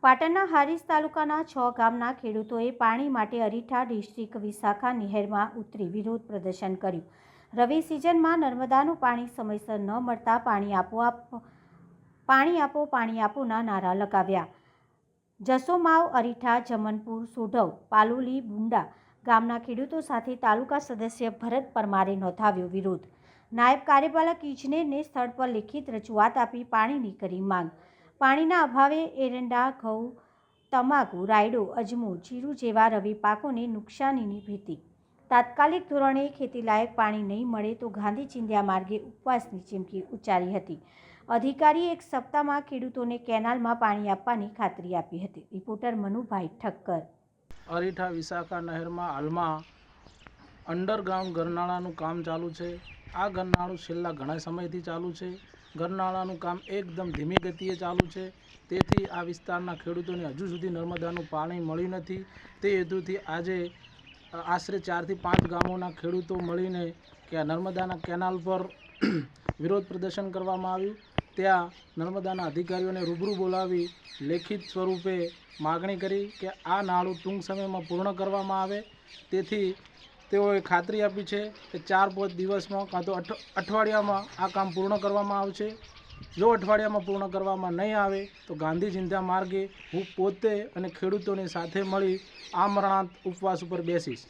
પાટણના હારીજ તાલુકાના 6 ગામના ખેડૂતોએ પાણી માટે અરીઠા ડિસ્ટ્રિક્ટ વિશાખા નહેરમાં ઉતરી વિરોધ પ્રદર્શન કર્યું. રવિ સિઝનમાં નર્મદાનું પાણી સમયસર ન મળતા પાણી આપોના નારા લગાવ્યા. જસોમાવ, અરીઠા, જમનપુર, સોઢવ, પાલોલી, બુંડા ગામના ખેડૂતો સાથે તાલુકા સદસ્ય ભરત પરમારે નોંધાવ્યો વિરોધ. નાયબ કાર્યપાલક ઇજનેરને સ્થળ પર લેખિત રજૂઆત આપી પાણીની કરી માંગ. પાણીના અભાવે એરંડા, ઘઉં, તમાકુ, રાયડો, અજમો, જીરું જેવા રવિ પાકોને નુકસાનીની ભીતિ. તાત્કાલિક ધોરણે ખેતીલાયક પાણી નહીં મળે તો ગાંધી ચિંધ્યા માર્ગે ઉપવાસની ચીમકી ઉચ્ચારી હતી. અધિકારીએ એક સપ્તાહમાં ખેડૂતોને કેનાલમાં પાણી આપવાની ખાતરી આપી હતી. રિપોર્ટર મનુભાઈ ઠક્કર. અરીઠા વિશાખા નહેરમાં હાલમાં અંડરગ્રાઉન્ડ ગરનાળાનું કામ ચાલુ છે. આ ગરનાળું છેલ્લા ઘણા સમયથી ચાલુ છે. ગરનાળાનું કામ એકદમ ધીમી ગતિએ ચાલુ છે. તેથી આ વિસ્તારના ખેડૂતોને હજુ સુધી નર્મદાનું પાણી મળ્યું નથી. તે હેતુથી આજે આશરે 4 થી 5 ગામોના ખેડૂતો મળીને કે નર્મદાના કેનાલ પર વિરોધ પ્રદર્શન કરવામાં આવ્યું. ત્યાં નર્મદાના અધિકારીઓને રૂબરૂ બોલાવી લેખિત સ્વરૂપે માગણી કરી કે આ નાળું ટૂંક સમયમાં પૂર્ણ કરવામાં આવે. તેથી તેઓએ ખાતરી આપી છે કે 4-5 દિવસમાં કાં તો અઠવાડિયામાં આ કામ પૂર્ણ કરવામાં આવશે. જો અઠવાડિયામાં પૂર્ણ કરવામાં નહીં આવે તો ગાંધી ચિંધ્યા માર્ગે હું પોતે અને ખેડૂતોની સાથે મળી આમરણાંત ઉપવાસ ઉપર બેસીશ.